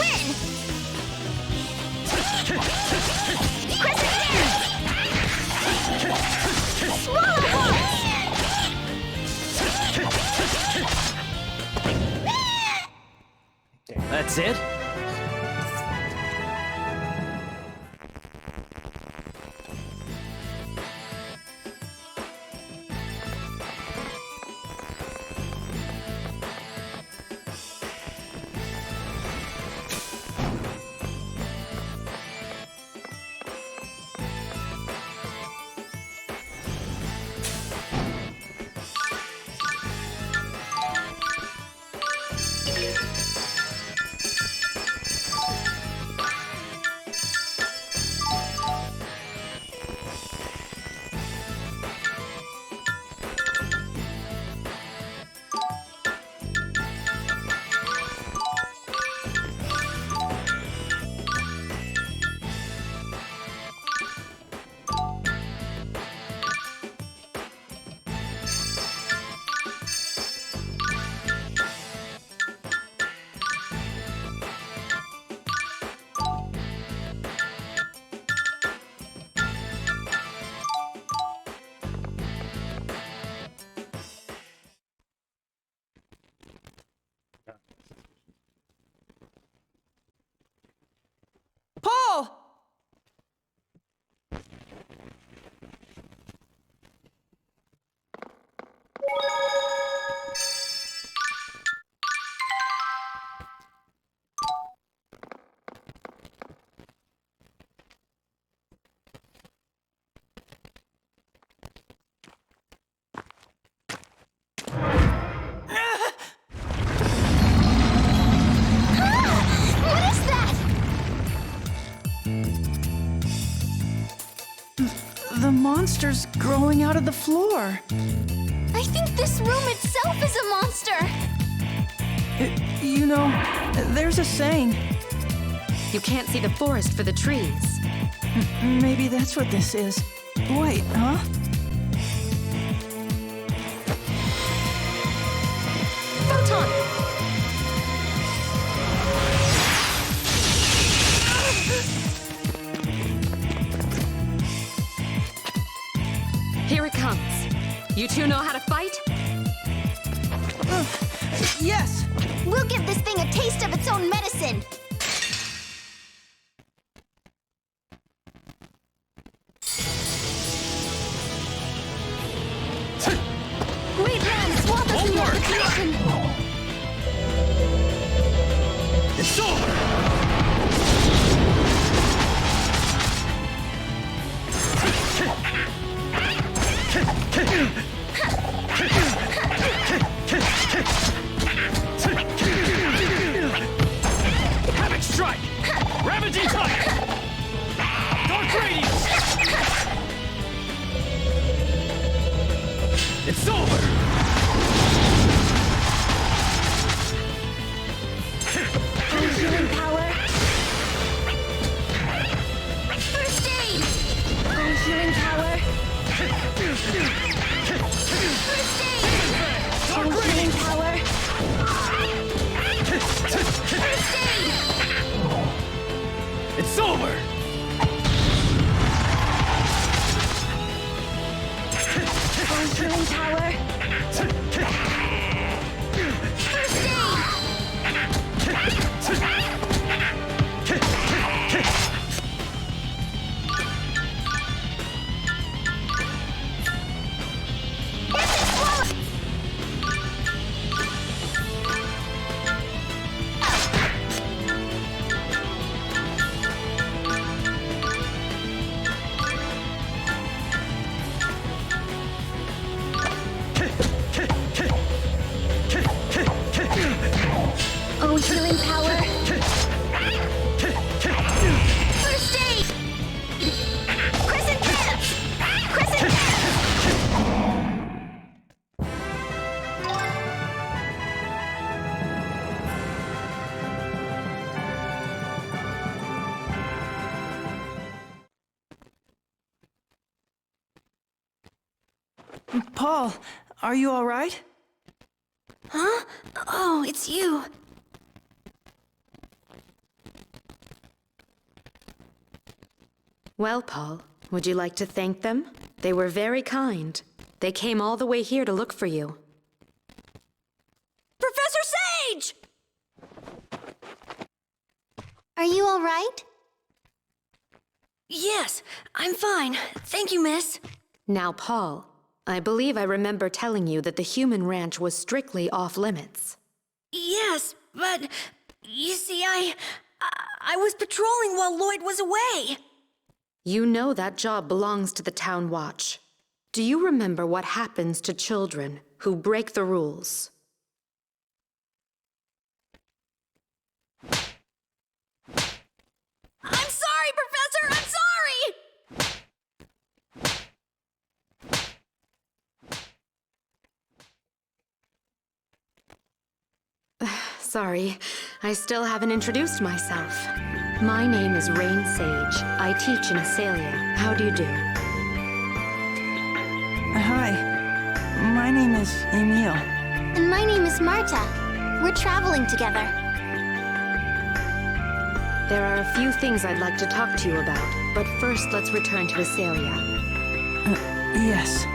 win! Crescent Dance! Swallow Balls! That's it? Paul! What is that? The monster's growing out of the floor. I think this room itself is a monster! You know, there's a saying. You can't see the forest for the trees. Maybe that's what this is. Wait, huh? Photon! Here it comes. You two know how to fight? Yes! We'll give this thing a taste of its own medicine! Wait, man! Swamp us in the application! It's over! Havoc Strike! Ravaging Touch! Dark Radiance! It's over! Healing power! First aid! Healing power! First aid! Healing power! First aid! It's over! Healing power! First Oh, healing power! First aid! Crescent Dance! Crescent Dance! Paul, are you all right? Huh? Oh, it's you. Well, Paul, would you like to thank them? They were very kind. They came all the way here to look for you. Professor Sage! Are you all right? Yes, I'm fine. Thank you, miss. Now, Paul, I believe I remember telling you that the human ranch was strictly off-limits. Yes, but you see, I was patrolling while Lloyd was away. You know that job belongs to the Town Watch. Do you remember what happens to children who break the rules? I'm sorry, Professor! I'm sorry! Sorry, I still haven't introduced myself. My name is Rain Sage. I teach in Asalia. How do you do? Hi. My name is Emil. And my name is Marta. We're traveling together. There are a few things I'd like to talk to you about, but first let's return to Asalia. Yes.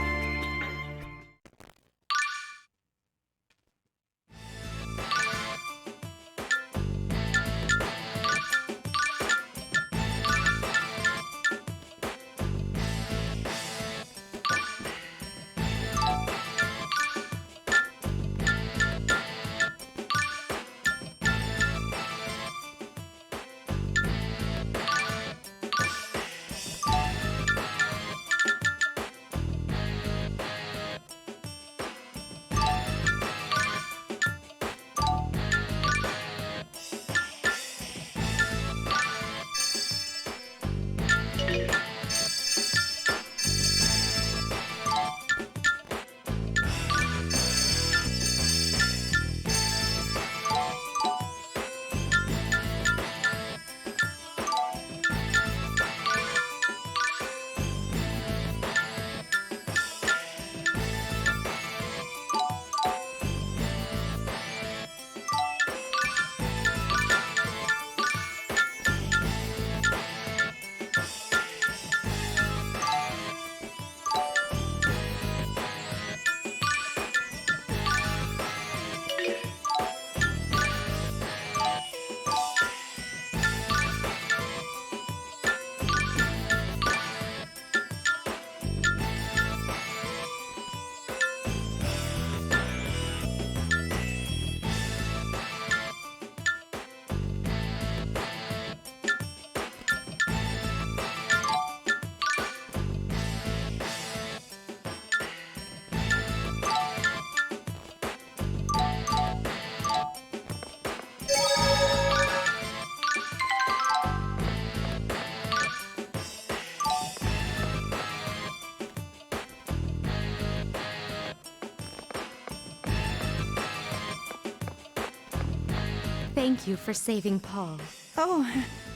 Thank you for saving Paul. Oh,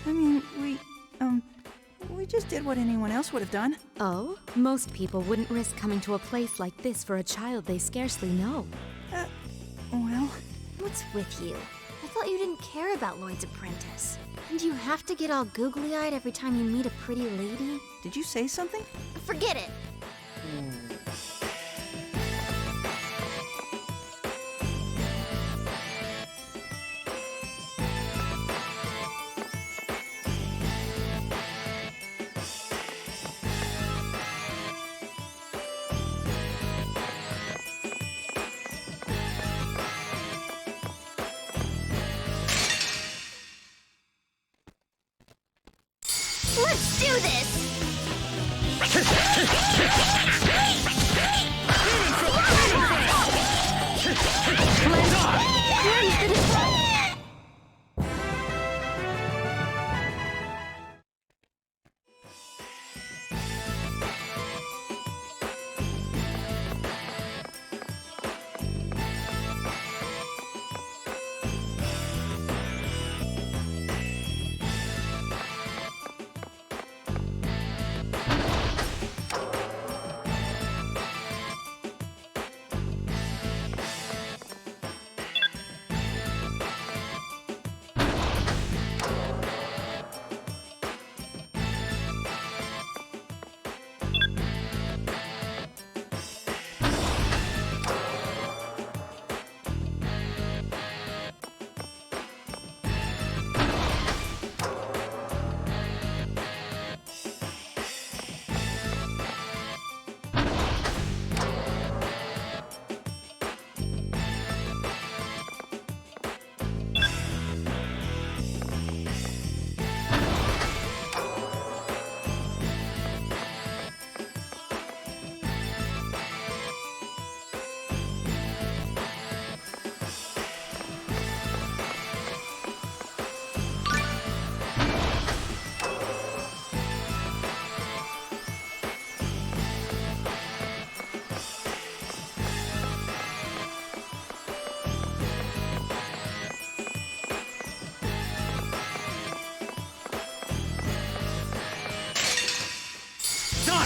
I mean, we just did what anyone else would have done. Oh? Most people wouldn't risk coming to a place like this for a child they scarcely know. Well, What's with you? I thought you didn't care about Lloyd's apprentice. And you have to get all googly-eyed every time you meet a pretty lady? did you say something? Forget it! Let's do this!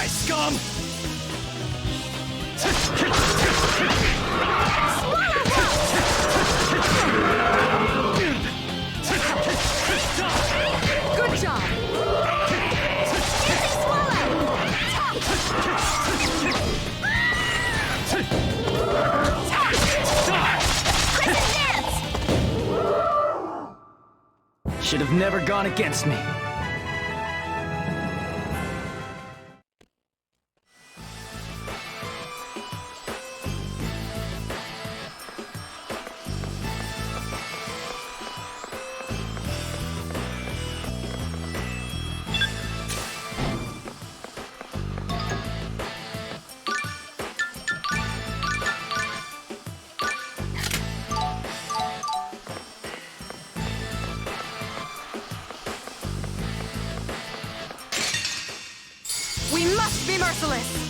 Die, scum! Good job! Easy swallow! Crescent dance! Should have never gone against me. We must be merciless!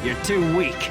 You're too weak.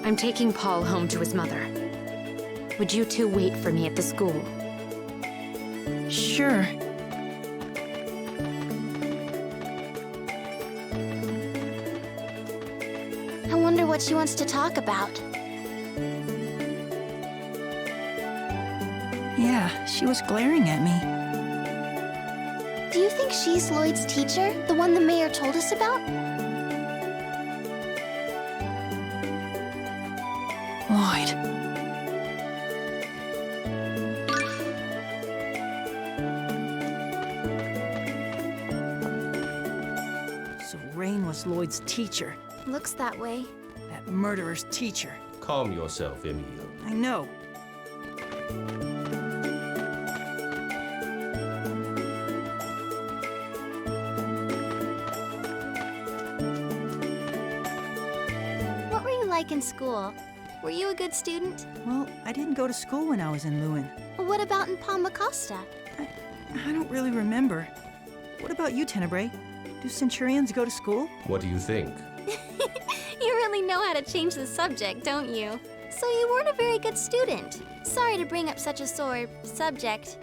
I'm taking Paul home to his mother. Would you two wait for me at the school? Sure. I wonder what she wants to talk about. Yeah, she was glaring at me. Do you think she's Lloyd's teacher? The one the mayor told us about? Lloyd. So Rain was Lloyd's teacher. Looks that way. That murderer's teacher. Calm yourself, Emil. I know. What were you like in school? Were you a good student? Well, I didn't go to school when I was in Lewin. What about in Palma Costa? I don't really remember. What about you, Tenebrae? Do Centurions go to school? What do you think? You really know how to change the subject, don't you? So you weren't a very good student. Sorry to bring up such a sore subject.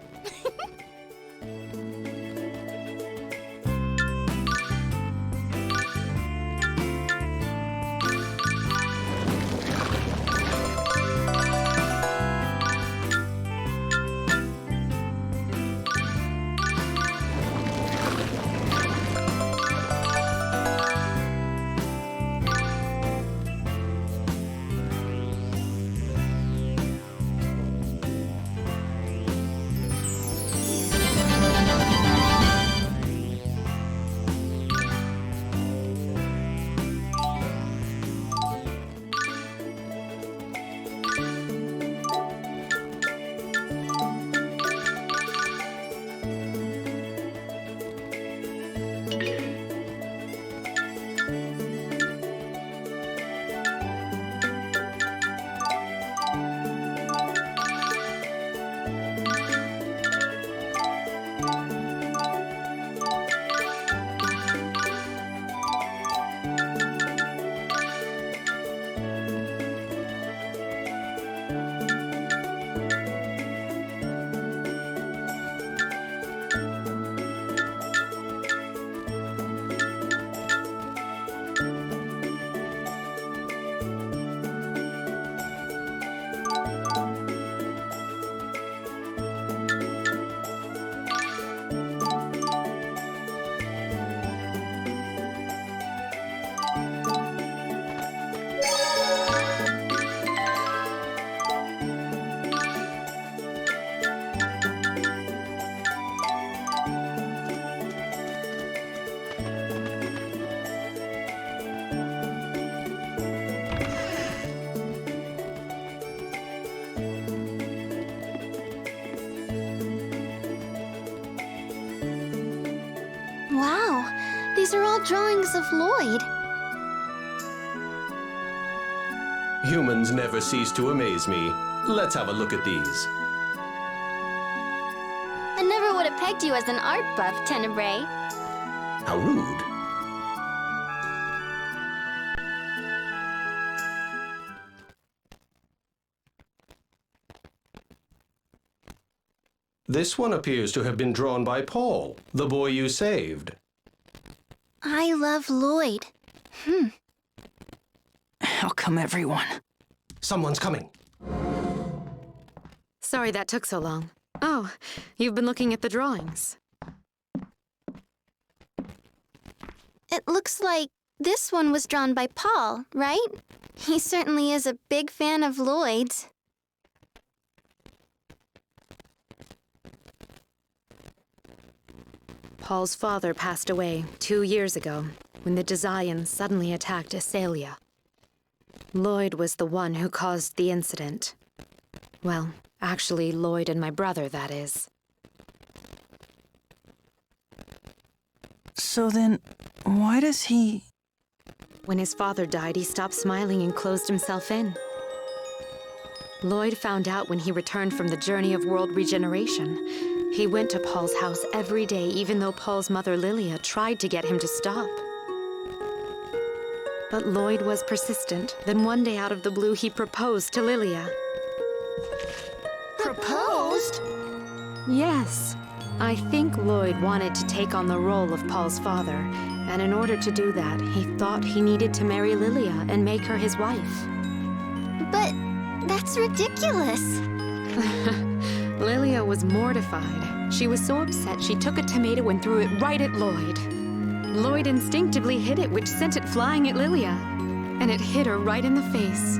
Wow, these are all drawings of Lloyd. Humans never cease to amaze me. Let's have a look at these. I never would have pegged you as an art buff, Tenebrae. How rude. This one appears to have been drawn by Paul, the boy you saved. I love Lloyd. How come everyone? Someone's coming. Sorry that took so long. Oh, you've been looking at the drawings. It looks like this one was drawn by Paul, right? He certainly is a big fan of Lloyd's. Paul's father passed away 2 years ago when the Desians suddenly attacked Asalia. Lloyd was the one who caused the incident. Well, actually, Lloyd and my brother, that is. So then, why does he... When his father died, he stopped smiling and closed himself in. Lloyd found out when he returned from the journey of world regeneration. He went to Paul's house every day, even though Paul's mother Lilia tried to get him to stop. But Lloyd was persistent. Then one day out of the blue, he proposed to Lilia. Proposed? Yes. I think Lloyd wanted to take on the role of Paul's father, and in order to do that, he thought he needed to marry Lilia and make her his wife. But that's ridiculous. Lilia was mortified. She was so upset she took a tomato and threw it right at Lloyd. Lloyd instinctively hit it, which sent it flying at Lilia, and it hit her right in the face.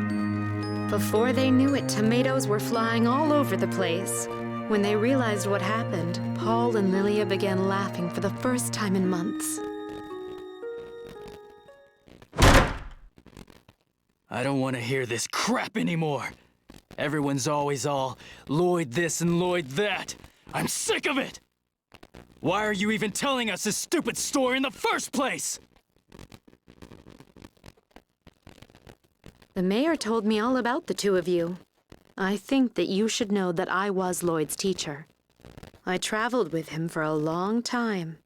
Before they knew it, tomatoes were flying all over the place. When they realized what happened, Paul and Lilia began laughing for the first time in months. I don't want to hear this crap anymore. Everyone's always all Lloyd this and Lloyd that. I'm sick of it! Why are you even telling us this stupid story in the first place? The mayor told me all about the two of you. I think that you should know that I was Lloyd's teacher. I traveled with him for a long time.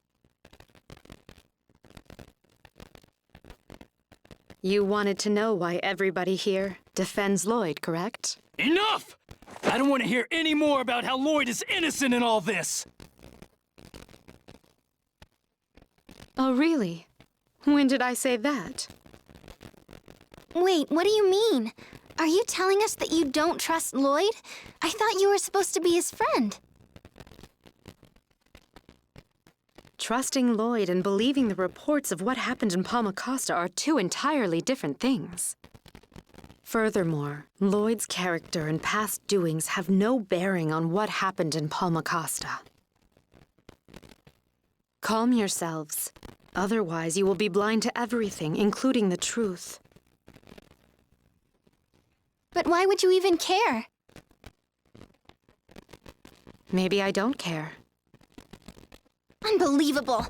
You wanted to know why everybody here defends Lloyd, correct? Enough! I don't want to hear any more about how Lloyd is innocent in all this! Oh, really? When did I say that? Wait, what do you mean? Are you telling us that you don't trust Lloyd? I thought you were supposed to be his friend. Trusting Lloyd and believing the reports of what happened in Palma Costa are two entirely different things. Furthermore, Lloyd's character and past doings have no bearing on what happened in Palma Costa. Calm yourselves. Otherwise, you will be blind to everything, including the truth. But why would you even care? Maybe I don't care. Unbelievable.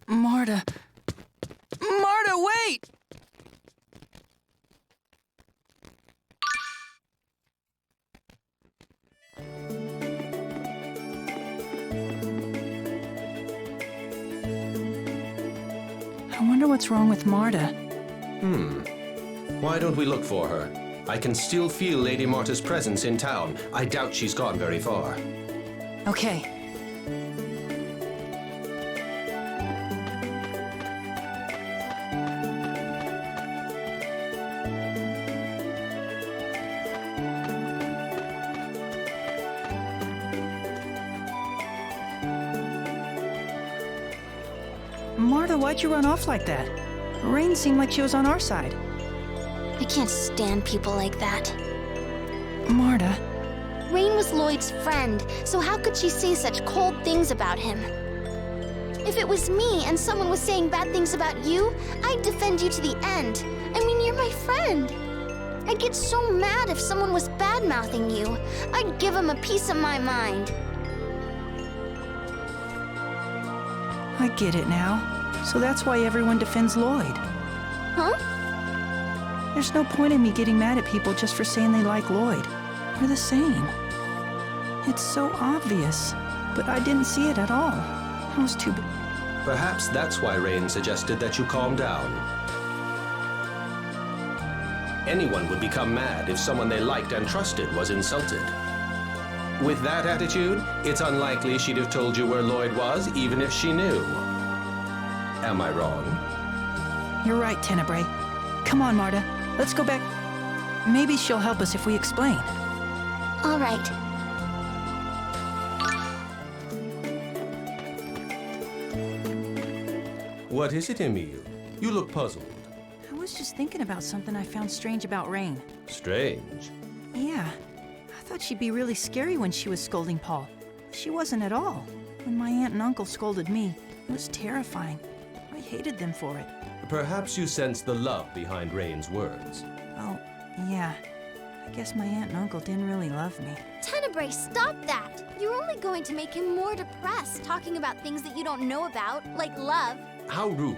Marta... Marta, wait! I wonder what's wrong with Marta. Why don't we look for her? I can still feel Lady Marta's presence in town. I doubt she's gone very far. Okay. Marta, why'd you run off like that? Rain seemed like she was on our side. I can't stand people like that. Marta... Rain was Lloyd's friend, so how could she say such cold things about him? If it was me and someone was saying bad things about you, I'd defend you to the end. I mean, you're my friend. I'd get so mad if someone was bad-mouthing you. I'd give them a piece of my mind. I get it now. So that's why everyone defends Lloyd. Huh? There's no point in me getting mad at people just for saying they like Lloyd. We're the same. It's so obvious, but I didn't see it at all. I was too busy. Perhaps that's why Rain suggested that you calm down. Anyone would become mad if someone they liked and trusted was insulted. With that attitude, it's unlikely she'd have told you where Lloyd was, even if she knew. Am I wrong? You're right, Tenebrae. Come on, Marta. Let's go back. Maybe she'll help us if we explain. All right. What is it, Emile? You look puzzled. I was just thinking about something I found strange about Rain. Strange. Yeah. I thought she'd be really scary when she was scolding Paul. She wasn't at all. When my aunt and uncle scolded me, it was terrifying. I hated them for it. Perhaps you sense the love behind Rain's words. Oh, yeah. I guess my aunt and uncle didn't really love me. Tenebrae, stop that! You're only going to make him more depressed, talking about things that you don't know about, like love. How rude.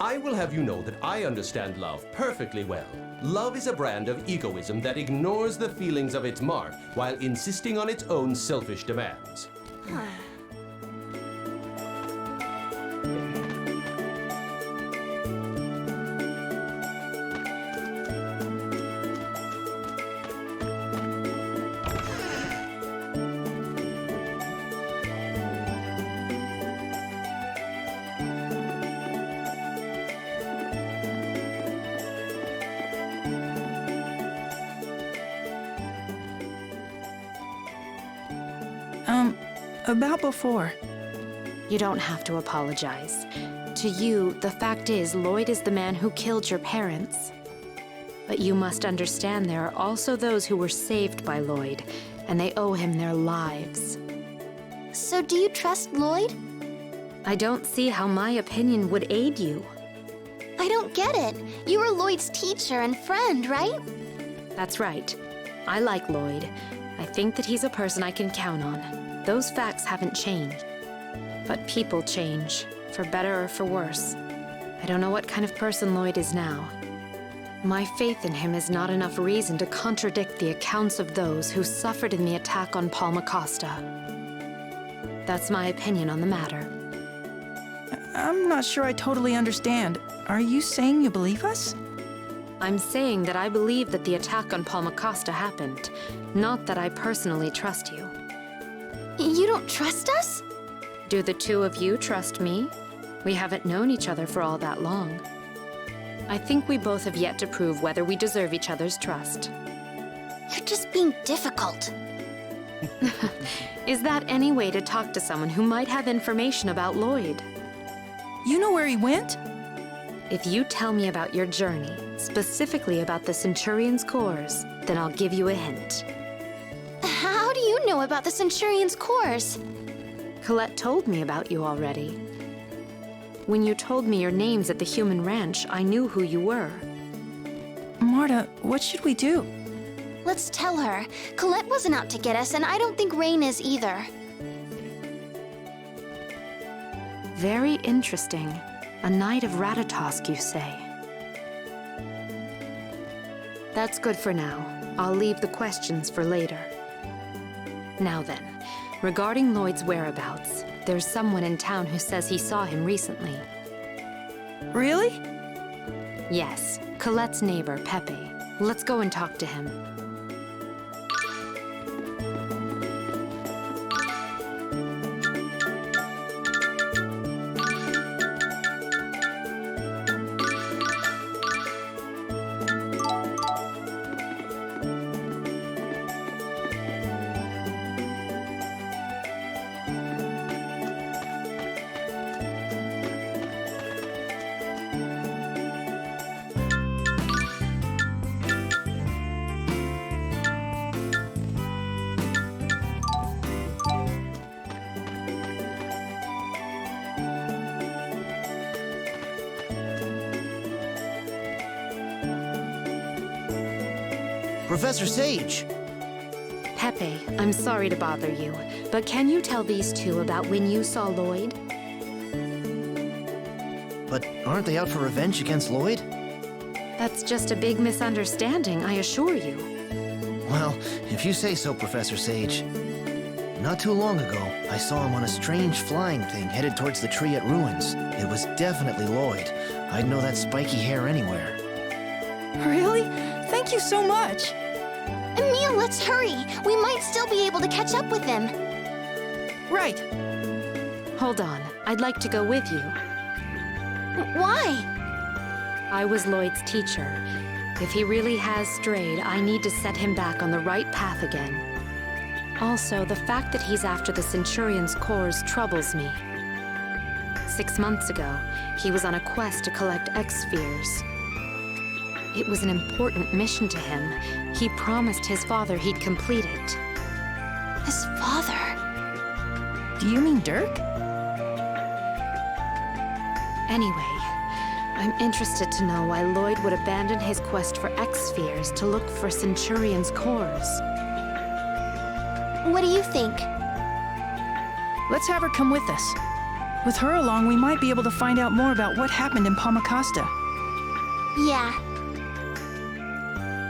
I will have you know that I understand love perfectly well. Love is a brand of egoism that ignores the feelings of its mark while insisting on its own selfish demands. About before. You don't have to apologize. To you, the fact is, Lloyd is the man who killed your parents. But you must understand there are also those who were saved by Lloyd, and they owe him their lives. So do you trust Lloyd? I don't see how my opinion would aid you. I don't get it. You were Lloyd's teacher and friend, right? That's right. I like Lloyd. I think that he's a person I can count on. Those facts haven't changed. But people change, for better or for worse. I don't know what kind of person Lloyd is now. My faith in him is not enough reason to contradict the accounts of those who suffered in the attack on Palmacosta. That's my opinion on the matter. I'm not sure I totally understand. Are you saying you believe us? I'm saying that I believe that the attack on Palmacosta happened, not that I personally trust you. You don't trust us? Do the two of you trust me? We haven't known each other for all that long. I think we both have yet to prove whether we deserve each other's trust. You're just being difficult. Is that any way to talk to someone who might have information about Lloyd? You know where he went? If you tell me about your journey, specifically about the Centurion's cores, then I'll give you a hint. How do you know about the Centurion's cores? Colette told me about you already. When you told me your names at the human ranch, I knew who you were. Marta, what should we do? Let's tell her. Colette wasn't out to get us, and I don't think Rain is either. Very interesting. A knight of Ratatosk, you say? That's good for now. I'll leave the questions for later. Now then, regarding Lloyd's whereabouts, there's someone in town who says he saw him recently. Really? Yes, Colette's neighbor, Pepe. Let's go and talk to him. Professor Sage! Pepe, I'm sorry to bother you, but can you tell these two about when you saw Lloyd? But aren't they out for revenge against Lloyd? That's just a big misunderstanding, I assure you. Well, if you say so, Professor Sage. Not too long ago, I saw him on a strange flying thing headed towards the tree at Ruins. It was definitely Lloyd. I'd know that spiky hair anywhere. Really? Thank you so much. Emil, let's hurry. We might still be able to catch up with them. Right. Hold on, I'd like to go with you. Why? I was Lloyd's teacher. If he really has strayed, I need to set him back on the right path again. Also, the fact that he's after the Centurion's cores troubles me. 6 months ago, he was on a quest to collect X-Spheres. It was an important mission to him. He promised his father he'd complete it. His father? Do you mean Dirk? Anyway, I'm interested to know why Lloyd would abandon his quest for X-Spheres to look for Centurion's cores. What do you think? Let's have her come with us. With her along, we might be able to find out more about what happened in Palmacosta. Yeah.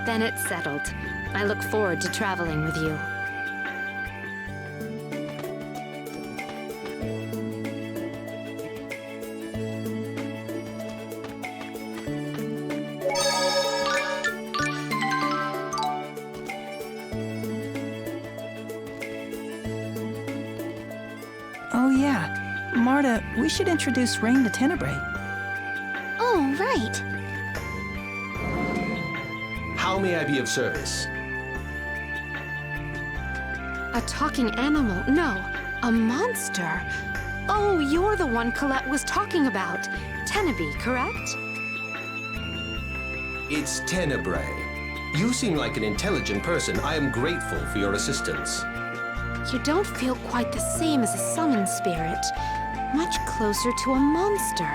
Then it's settled. I look forward to traveling with you. Oh yeah. Marta, we should introduce Rain to Tenebrae. Oh, right. How may I be of service? A talking animal? No, a monster. Oh, you're the one Colette was talking about. Tenebrae, correct? It's Tenebrae. You seem like an intelligent person. I am grateful for your assistance. You don't feel quite the same as a summoned spirit. Much closer to a monster.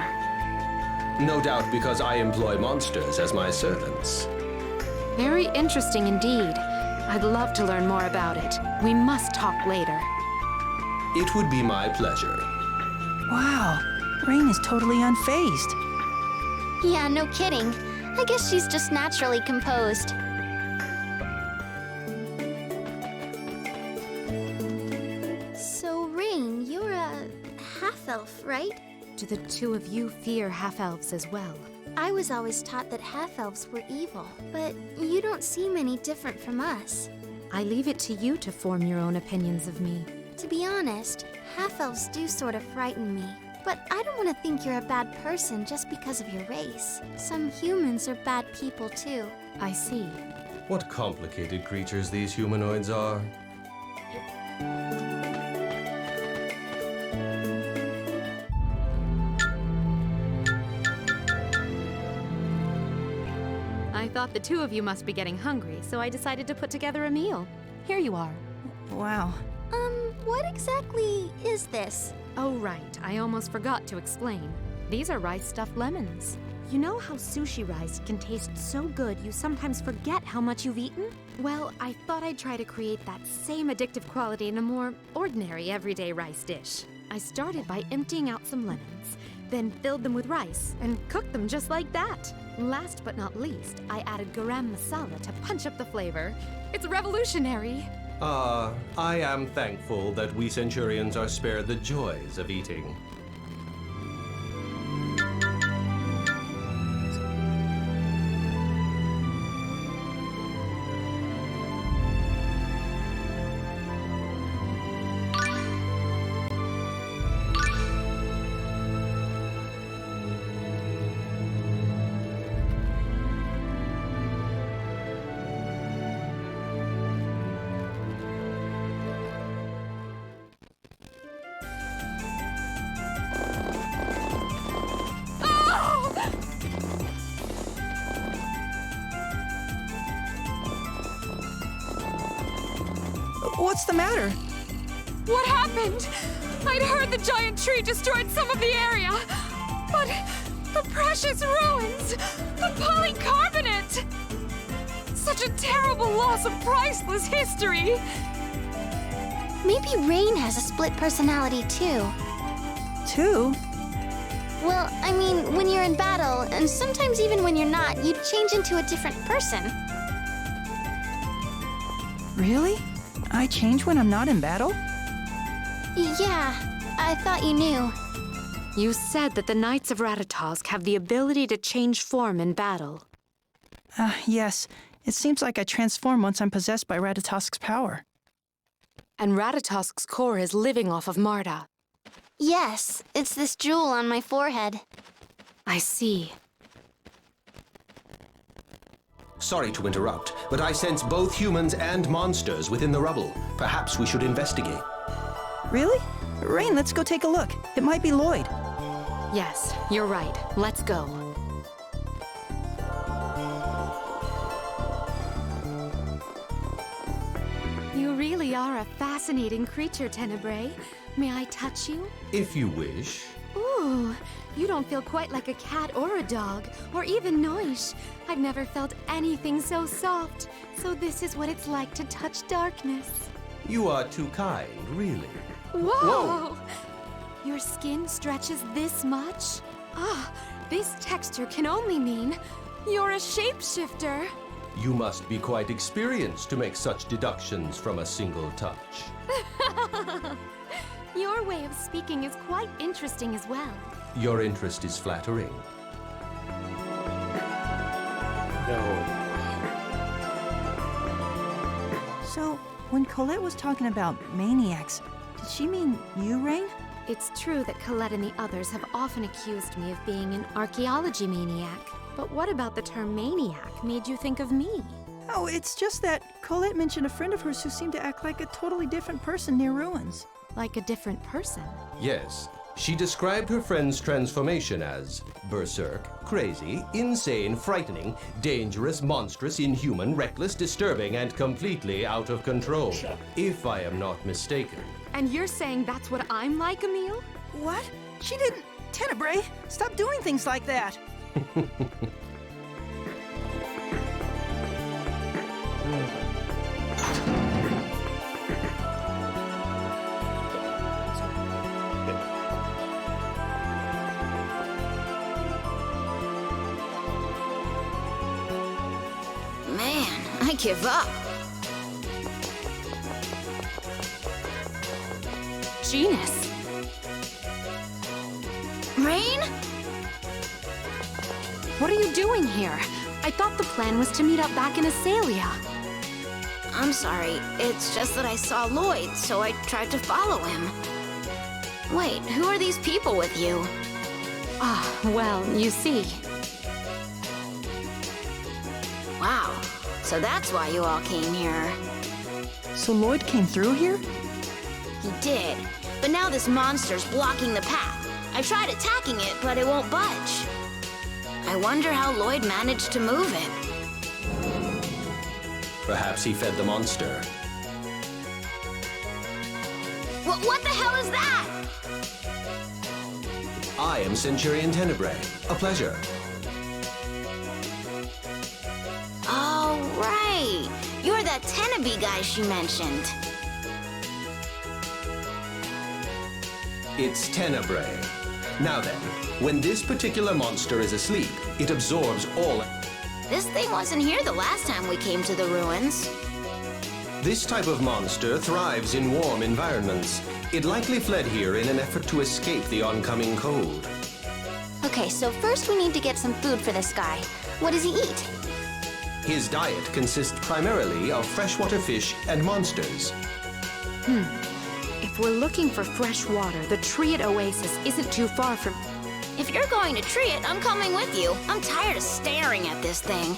No doubt because I employ monsters as my servants. Very interesting indeed. I'd love to learn more about it. We must talk later. It would be my pleasure. Wow. Rain is totally unfazed. Yeah, no kidding. I guess she's just naturally composed. So, Rain, you're a half-elf, right? Do the two of you fear half-elves as well? I was always taught that half-elves were evil, but you don't seem any different from us. I leave it to you to form your own opinions of me. To be honest, half-elves do sort of frighten me. But I don't want to think you're a bad person just because of your race. Some humans are bad people too. I see. What complicated creatures these humanoids are. I thought the two of you must be getting hungry, so I decided to put together a meal. Here you are. Wow. What exactly is this? Oh, right. I almost forgot to explain. These are rice-stuffed lemons. You know how sushi rice can taste so good you sometimes forget how much you've eaten? Well, I thought I'd try to create that same addictive quality in a more ordinary, everyday rice dish. I started by emptying out some lemons, then filled them with rice and cooked them just like that. Last but not least, I added garam masala to punch up the flavor. It's revolutionary. I am thankful that we Centurions are spared the joys of eating. What's the matter? What happened? I'd heard the giant tree destroyed some of the area. But the precious ruins! The polycarbonate! Such a terrible loss of priceless history! Maybe Rain has a split personality too. Two? Well, I mean, when you're in battle, and sometimes even when you're not, you change into a different person. Really? I change when I'm not in battle? Yeah, I thought you knew. You said that the Knights of Ratatosk have the ability to change form in battle. Yes. It seems like I transform once I'm possessed by Ratatosk's power. And Ratatosk's core is living off of Marta. Yes, it's this jewel on my forehead. I see. Sorry to interrupt, but I sense both humans and monsters within the rubble. Perhaps we should investigate. Really? Rain, let's go take a look. It might be Lloyd. Yes, you're right. Let's go. You really are a fascinating creature, Tenebrae. May I touch you? If you wish. Ooh, you don't feel quite like a cat or a dog, or even Noish. I've never felt anything so soft. So this is what it's like to touch darkness. You are too kind, really. Whoa! Your skin stretches this much? Ah, this texture can only mean you're a shapeshifter. You must be quite experienced to make such deductions from a single touch. Your way of speaking is quite interesting as well. Your interest is flattering. So, when Colette was talking about maniacs, did she mean you, Rain? It's true that Colette and the others have often accused me of being an archaeology maniac. But what about the term maniac made you think of me? Oh, it's just that Colette mentioned a friend of hers who seemed to act like a totally different person near ruins. Like a different person? Yes, she described her friend's transformation as berserk, crazy, insane, frightening, dangerous, monstrous, inhuman, reckless, disturbing, and completely out of control. If I am not mistaken. And you're saying that's what I'm like, Emile? What? She didn't... Tenebrae, stop doing things like that! Man, I give up. Genus. Rain? What are you doing here? I thought the plan was to meet up back in Asalia. I'm sorry. It's just that I saw Lloyd, so I tried to follow him. Wait, who are these people with you? Ah, well, you see. Wow. So that's why you all came here. So Lloyd came through here? He did. But now this monster's blocking the path. I tried attacking it, but it won't budge. I wonder how Lloyd managed to move it. Perhaps he fed the monster. What the hell is that? I am Centurion Tenebrae. A pleasure. Oh, right. You're that Tenebrae guy she mentioned. It's Tenebrae. Now then, when this particular monster is asleep, it absorbs all... This thing wasn't here the last time we came to the ruins. This type of monster thrives in warm environments. It likely fled here in an effort to escape the oncoming cold. Okay, so first we need to get some food for this guy. What does he eat? His diet consists primarily of freshwater fish and monsters. If we're looking for fresh water, the Triad Oasis isn't too far from... If you're going to tree it, I'm coming with you. I'm tired of staring at this thing.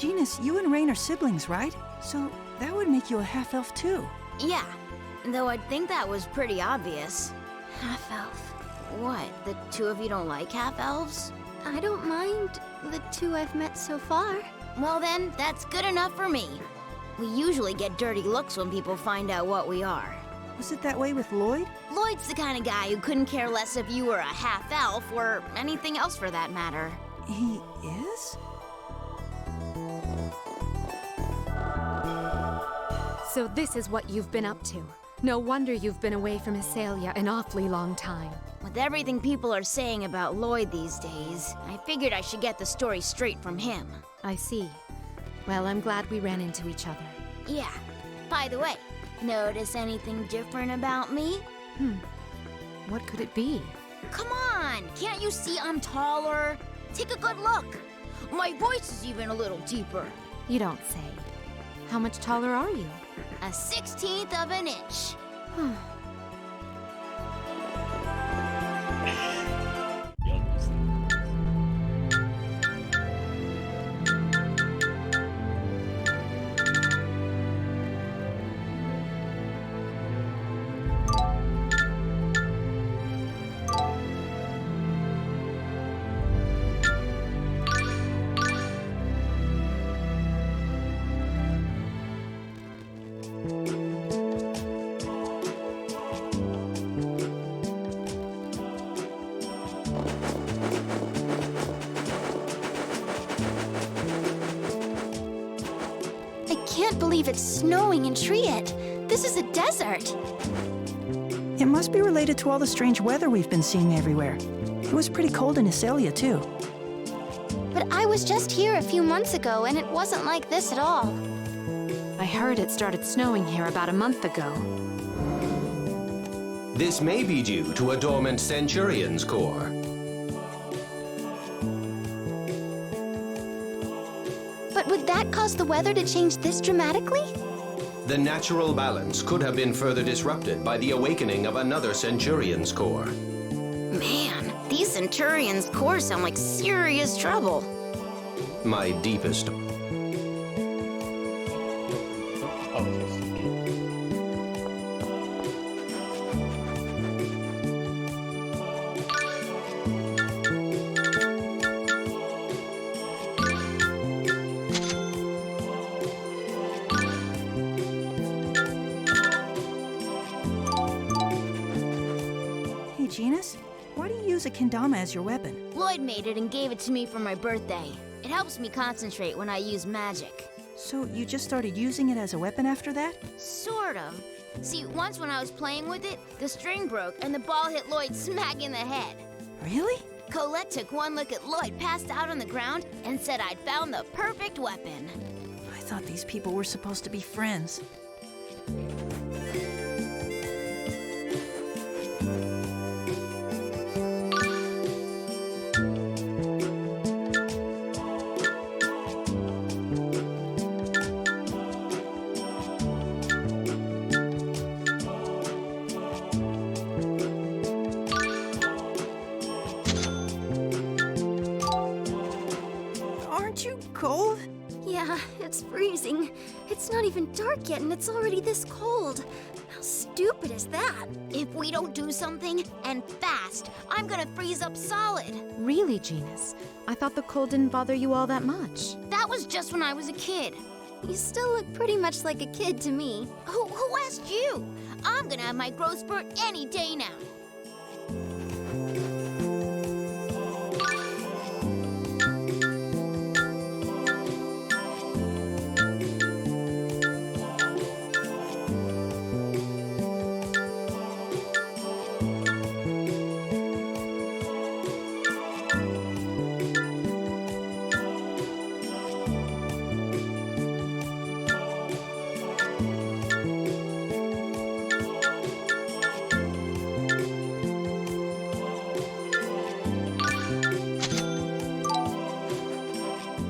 Genus, you and Rain are siblings, right? So that would make you a half-elf too. Yeah, though I'd think that was pretty obvious. Half-elf. What, the two of you don't like half-elves? I don't mind the two I've met so far. Well then, that's good enough for me. We usually get dirty looks when people find out what we are. Was it that way with Lloyd? Lloyd's the kind of guy who couldn't care less if you were a half-elf or anything else for that matter. He is? So this is what you've been up to. No wonder you've been away from Azalea an awfully long time. With everything people are saying about Lloyd these days, I figured I should get the story straight from him. I see. Well, I'm glad we ran into each other. Yeah. By the way, notice anything different about me? What could it be? Come on! Can't you see I'm taller? Take a good look. My voice is even a little deeper. You don't say. How much taller are you? A 16th of an inch. I can't believe it's snowing in Triet. This is a desert. It must be related to all the strange weather we've been seeing everywhere. It was pretty cold in Azalea, too. But I was just here a few months ago, and it wasn't like this at all. I heard it started snowing here about a month ago. This may be due to a dormant Centurion's core. But would that cause the weather to change this dramatically? The natural balance could have been further disrupted by the awakening of another Centurion's core. Man, these Centurions' cores sound like serious trouble. My deepest. Hey, Genus, why do you use a kendama as your weapon? Lloyd made it and gave it to me for my birthday. It helps me concentrate when I use magic. So you just started using it as a weapon after that? Sort of. See, once when I was playing with it, the string broke and the ball hit Lloyd smack in the head. Really? Colette took one look at Lloyd passed out on the ground and said I'd found the perfect weapon. I thought these people were supposed to be friends. Aren't you cold? Yeah, it's freezing. It's not even dark yet, and it's already this cold. How stupid is that? If we don't do something, and fast, I'm gonna freeze up solid. Really, Genus? I thought the cold didn't bother you all that much. That was just when I was a kid. You still look pretty much like a kid to me. Who asked you? I'm gonna have my growth spurt any day now.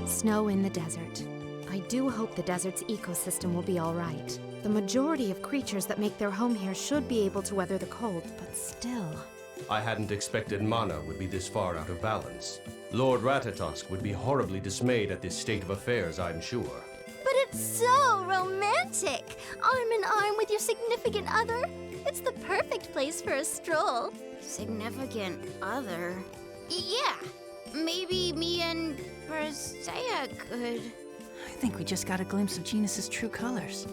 Snow in the desert. I do hope the desert's ecosystem will be all right. The majority of creatures that make their home here should be able to weather the cold, but still. I hadn't expected Mana would be this far out of balance. Lord Ratatosk would be horribly dismayed at this state of affairs, I'm sure. But it's so romantic! Arm in arm with your significant other. It's the perfect place for a stroll. Significant other? Yeah, maybe me and Persea could... I think we just got a glimpse of Genus's true colors.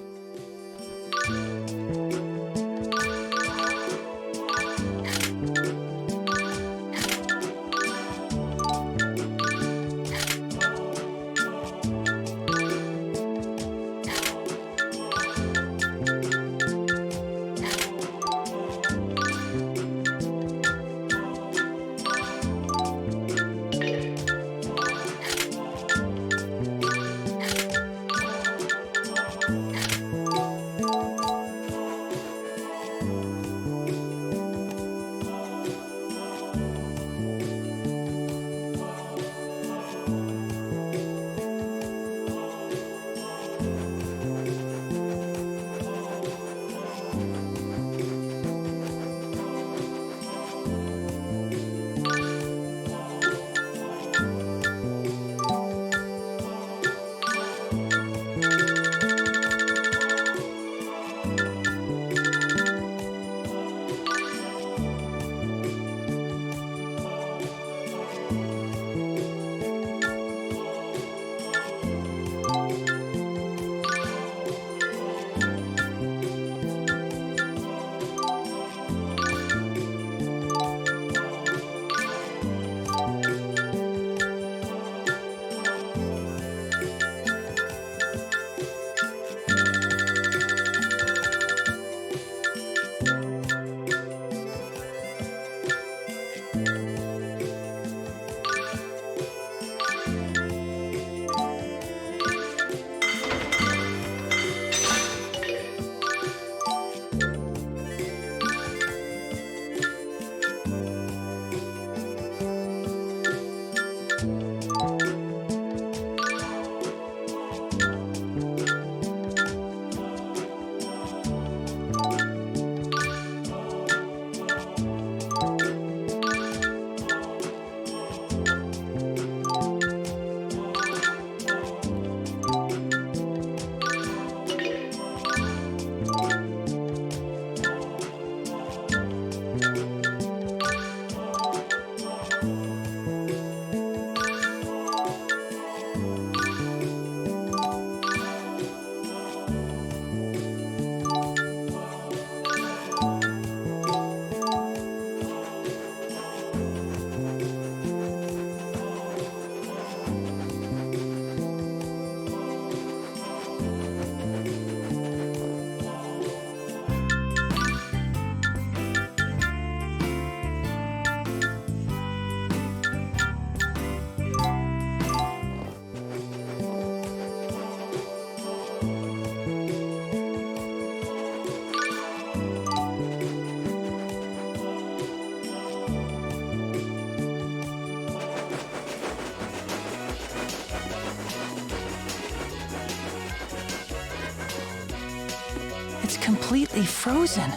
Completely frozen.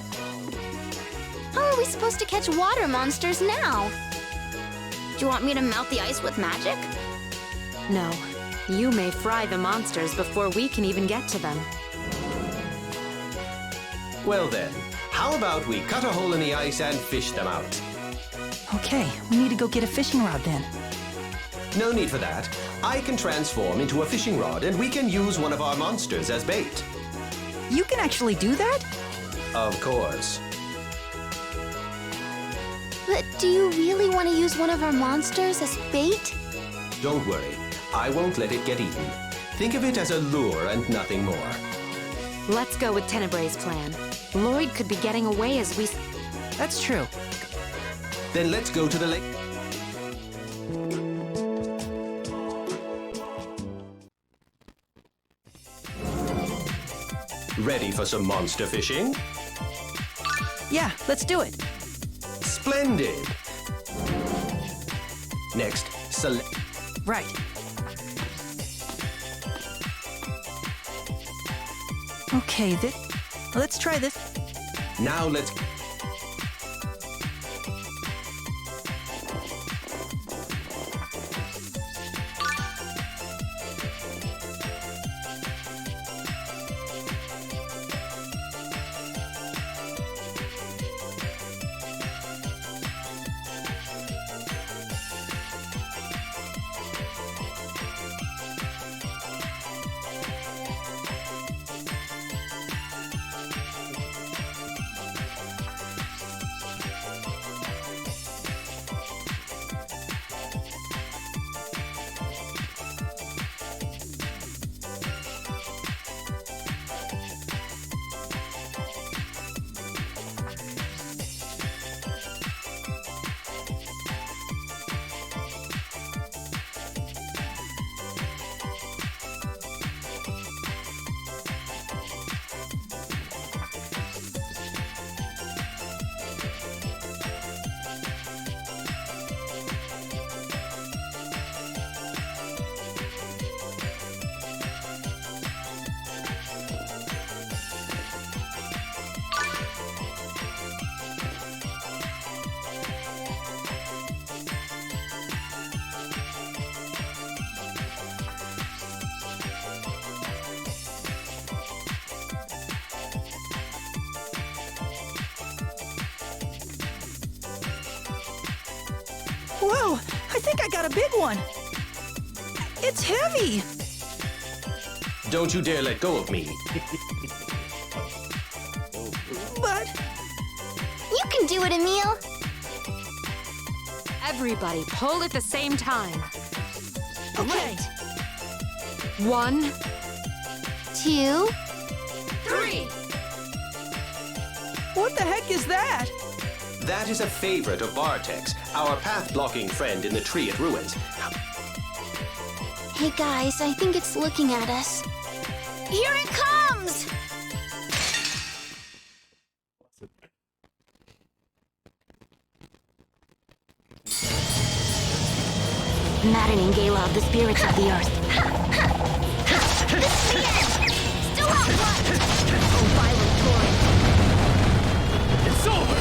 How are we supposed to catch water monsters now? Do you want me to melt the ice with magic? No. You may fry the monsters before we can even get to them. Well then, how about we cut a hole in the ice and fish them out? Okay, we need to go get a fishing rod then. No need for that. I can transform into a fishing rod and we can use one of our monsters as bait. You can actually do that? Of course. But do you really want to use one of our monsters as bait? Don't worry. I won't let it get eaten. Think of it as a lure and nothing more. Let's go with Tenebre's plan. Lloyd could be getting away as we... That's true. Then let's go to the lake. Ready for some monster fishing? Yeah, let's do it. Splendid! Next, select... Right. Okay, let's try this. Now let's... Whoa, I think I got a big one. It's heavy. Don't you dare let go of me. But You can do it, Emil. Everybody, pull at the same time. okay. 1, 2. 3. What the heck is that? That is a favorite of Bartek's, our path-blocking friend in the tree at ruins. Hey guys, I think it's looking at us. Here it comes! Maddening gala of the spirits of the earth. This is the end! Still out front! Oh, violent torrent. It's over!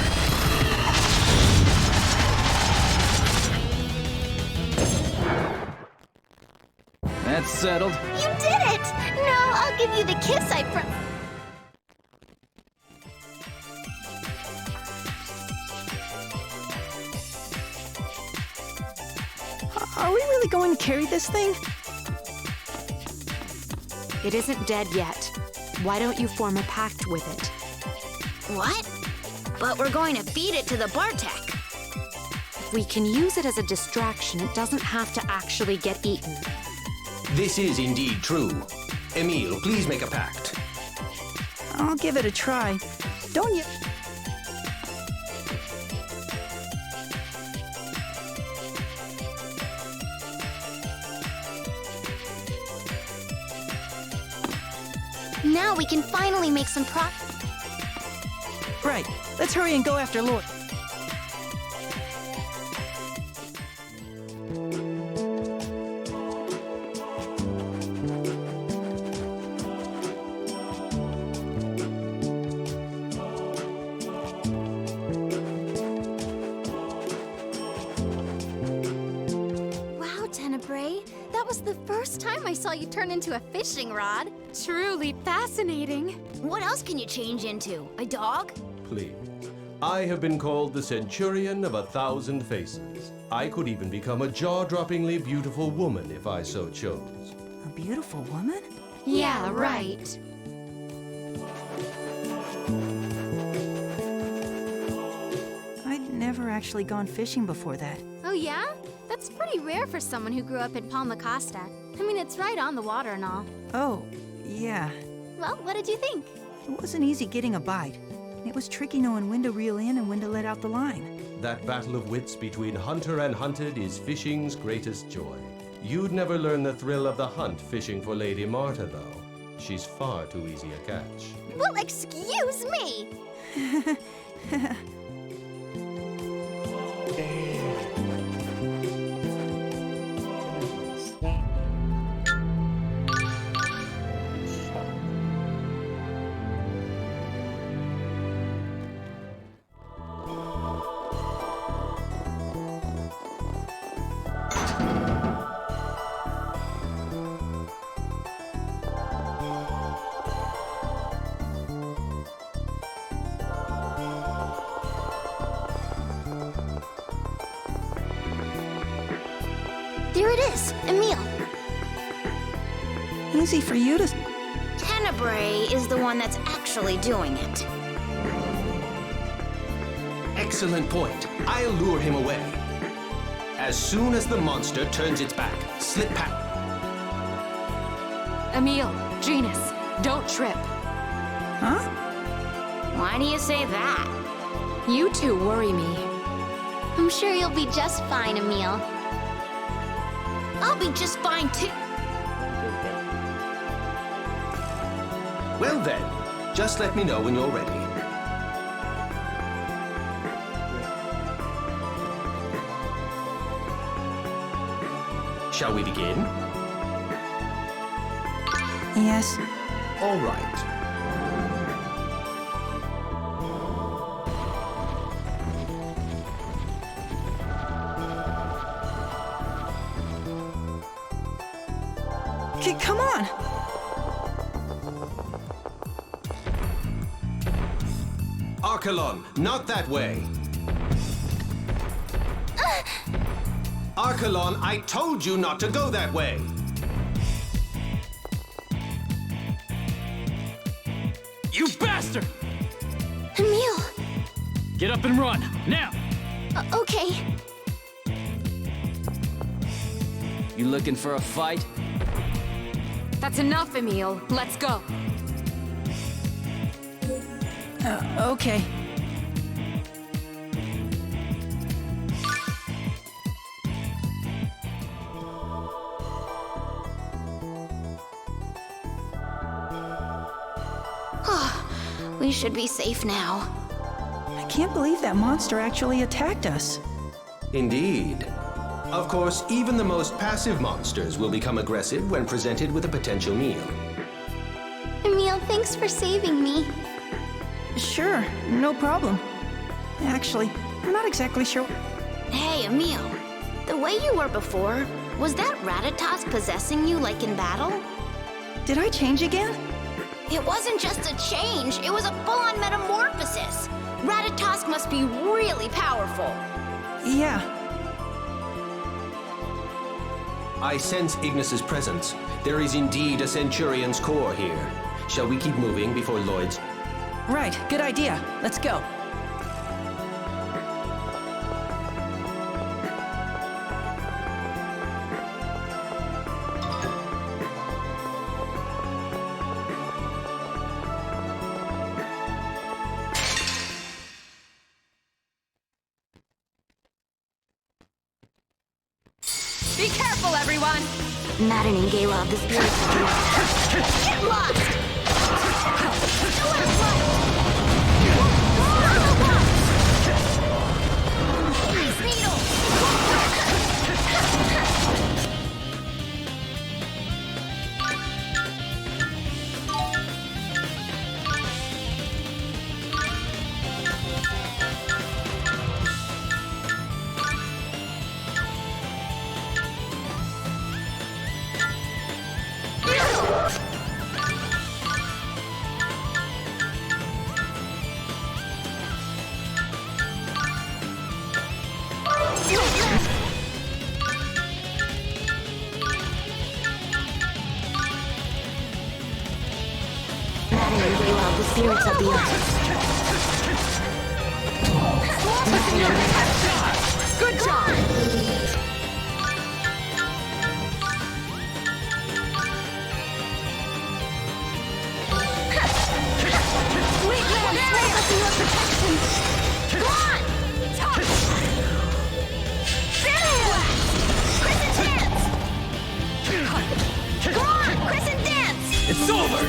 That's settled. You did it! Now I'll give you the kiss I Are we really going to carry this thing? It isn't dead yet. Why don't you form a pact with it? What? But we're going to feed it to the Bartek. If we can use it as a distraction, it doesn't have to actually get eaten. This is indeed true. Emil, please make a pact. I'll give it a try. Don't you? Now we can finally make some Right. Let's hurry and go after Lloyd. Wow, Tenebrae. That was the first time I saw you turn into a fishing rod. Truly fascinating. What else can you change into? A dog? Please. I have been called the Centurion of 1,000 Faces. I could even become a jaw-droppingly beautiful woman if I so chose. A beautiful woman? Yeah, right. I'd never actually gone fishing before that. Oh, yeah? That's pretty rare for someone who grew up in Palma Costa. I mean, it's right on the water and all. Oh, yeah. Well, what did you think? It wasn't easy getting a bite. It was tricky knowing when to reel in and when to let out the line. That battle of wits between hunter and hunted is fishing's greatest joy. You'd never learn the thrill of the hunt fishing for Lady Marta, though. She's far too easy a catch. Well, excuse me! There it is, Emil. Easy for you to... Tenebrae is the one that's actually doing it. Excellent point. I'll lure him away. As soon as the monster turns its back, slip past. Emil, Genus, don't trip. Huh? Why do you say that? You two worry me. I'm sure you'll be just fine, Emil. I'll be just fine too. Well then, just let me know when you're ready. Shall we begin? Yes. All right. Come on! Archelon, not that way. Archelon, I told you not to go that way! You bastard! Emil! Get up and run, now! Okay. You looking for a fight? That's enough, Emil. Let's go. Okay. We should be safe now. I can't believe that monster actually attacked us. Indeed. Of course, even the most passive monsters will become aggressive when presented with a potential meal. Emil, thanks for saving me. Sure, no problem. Actually, I'm not exactly sure. Hey, Emil. The way you were before, was that Ratatosk possessing you like in battle? Did I change again? It wasn't just a change, it was a full-on metamorphosis. Ratatosk must be really powerful. Yeah. I sense Ignis's presence. There is indeed a Centurion's core here. Shall we keep moving before Lloyd's? Right, good idea. Let's go. Be careful, everyone! Maddening gala of the spirits. Get lost! Still have light! Ice needle! Maddening gala of the spirits of the earth. Good job! Wait, your protection! Go on! Crescent dance! Go on, crescent dance! It's over!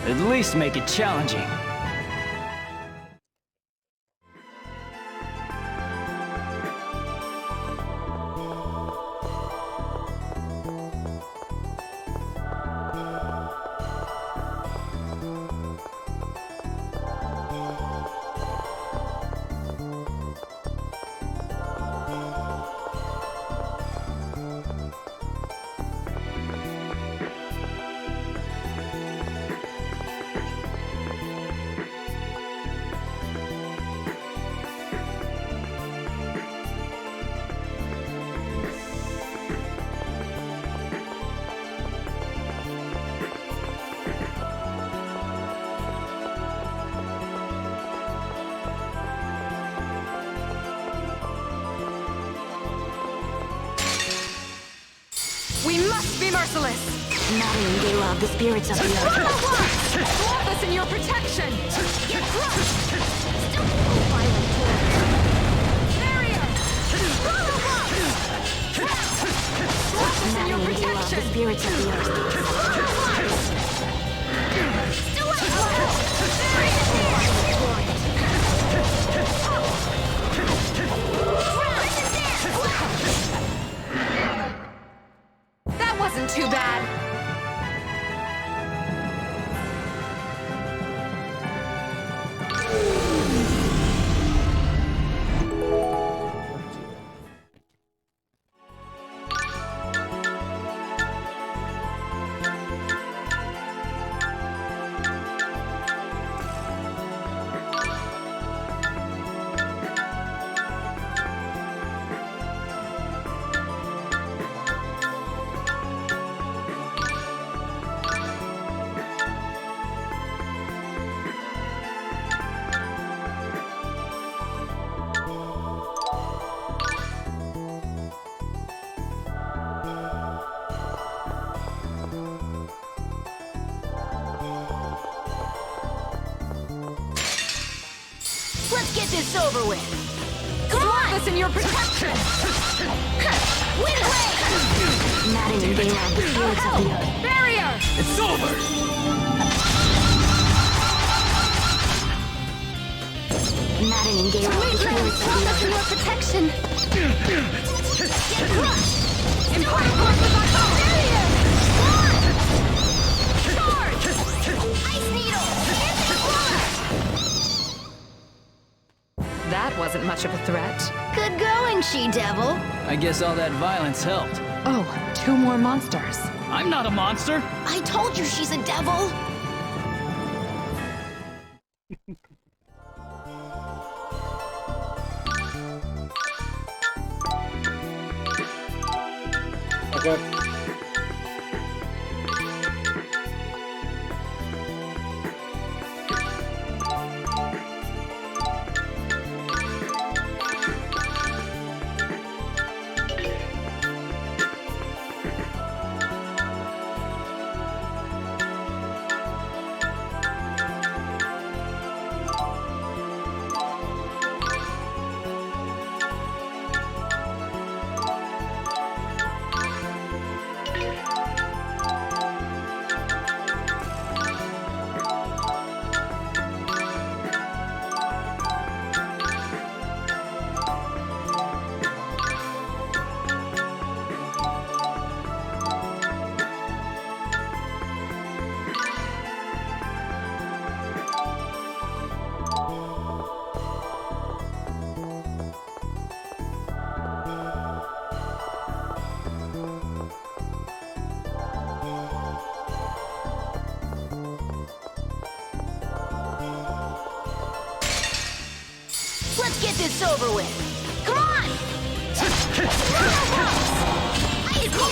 At least make it challenging. We must be merciless! Maddening gala of the spirits of the earth. Swap us in your protection! Get crushed! Still so violent towards. Barrier! Swap us in your Maddening gala of the protection! spirits of the earth. Still like That wasn't too bad. Let's get this over with. Come on! Us in your protection! Wind wave! Madden and Galen, the spirits of the earth. Barrier! It's over! Madden and Galen, the spirits of Stop the us in your earth. protection! Get crushed! Impart force with our power! Barrier! Charge! Ice needle! That wasn't much of a threat. Good going, she-devil. I guess all that violence helped. Oh, 2 more monsters. I'm not a monster! I told you she's a devil. Let's get this over with. Come on! Ice needle!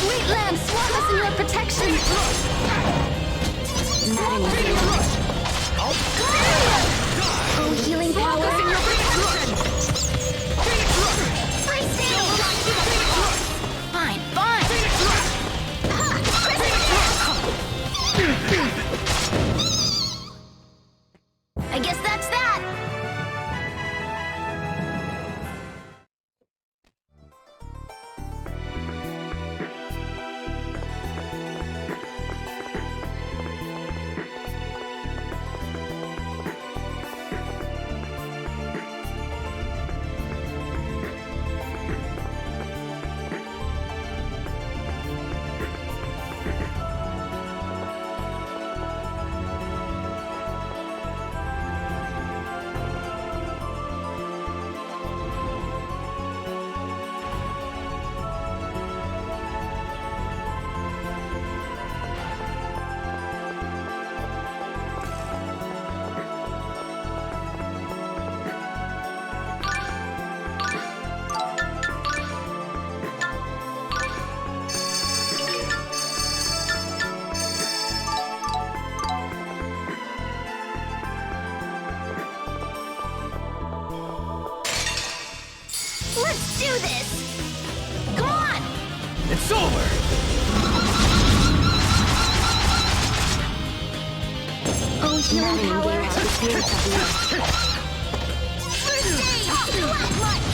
Wheatland, swap us in your protection. Madden and Galen. Oh, healing power. Free steel! Fine, fine! I guess that's that! Let's do this! Come on! It's over! Oh, healing power. The spirits of the earth. First stage! Black light!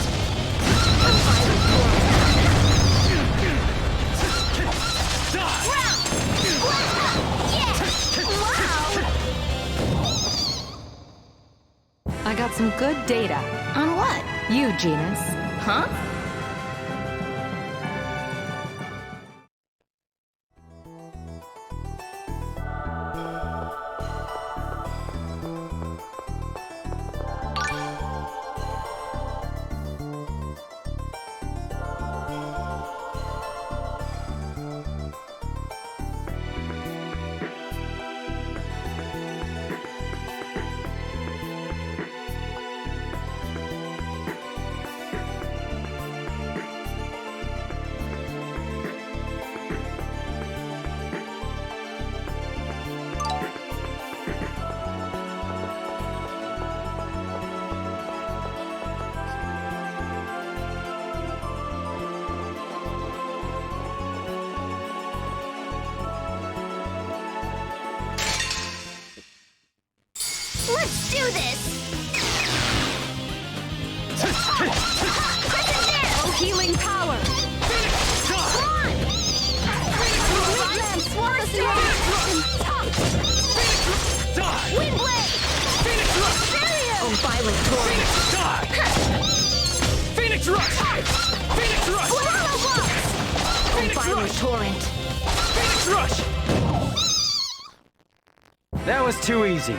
Round! Yeah! Wow! I got some good data. On what? You, Genus. Huh? Let's do this! Oh, healing power! Wind blade! Oh, violent torrent! Phoenix Rush! Phoenix Rush! Oh, violent torrent! Phoenix Rush! That was too easy.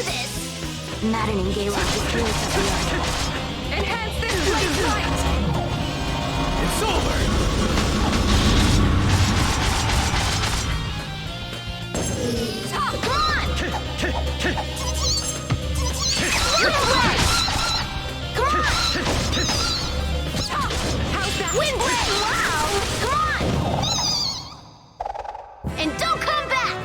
this! Maddening gale of the spirits of the earth. Enhance this blade's light! It's over! Top, come on! Come on! Top, How's that? wind blade! Wow! Come on! And don't come back!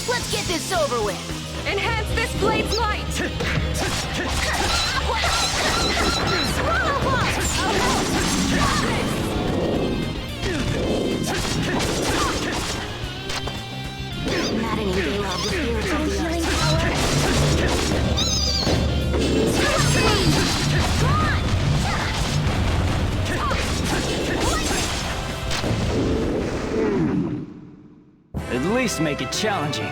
Let's get this over with. Enhance this blade's light! Maddening gale of the spirits of the earth. At least make it challenging.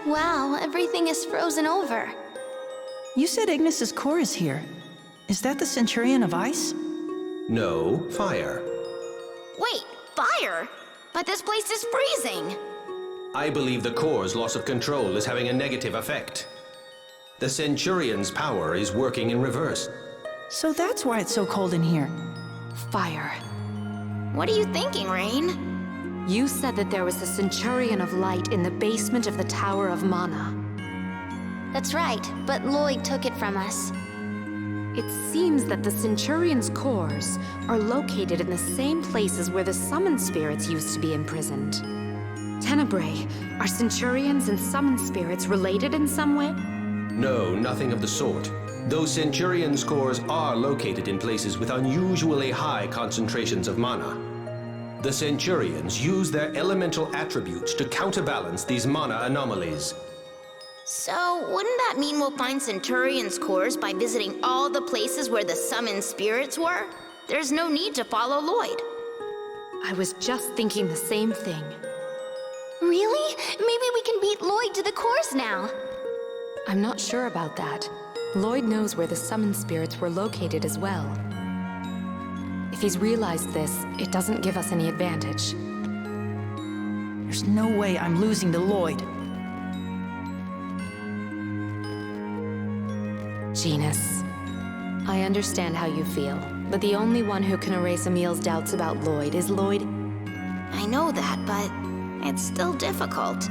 Wow, everything is frozen over. You said Ignis's core is here. Is that the Centurion of Ice? No, fire. Wait, fire? But this place is freezing. I believe the core's loss of control is having a negative effect. The Centurion's power is working in reverse. So that's why it's so cold in here. Fire. What are you thinking, Rain? You said that there was a Centurion of Light in the basement of the Tower of Mana. That's right, but Lloyd took it from us. It seems that the Centurion's cores are located in the same places where the summoned spirits used to be imprisoned. Tenebrae, are Centurions and summoned spirits related in some way? No, nothing of the sort. Those Centurion's cores are located in places with unusually high concentrations of mana. The Centurions use their elemental attributes to counterbalance these mana anomalies. So, wouldn't that mean we'll find Centurion's cores by visiting all the places where the summoned spirits were? There's no need to follow Lloyd. I was just thinking the same thing. Really? Maybe we can beat Lloyd to the cores now. I'm not sure about that. Lloyd knows where the summoned spirits were located as well. If he's realized this, it doesn't give us any advantage. There's no way I'm losing to Lloyd. Genus, I understand how you feel, but the only one who can erase Emil's doubts about Lloyd is Lloyd. I know that, but it's still difficult.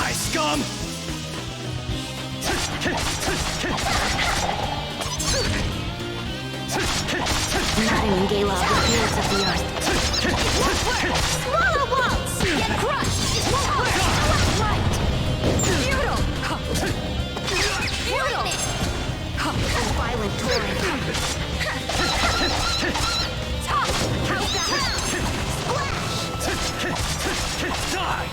Die, scum! Nothing in Gala, the spirits of the earth. Swallow waltz! Get crushed! It won't hurt! Right! Feudal! Feudal! A violent torrent. Top! How's that? Die!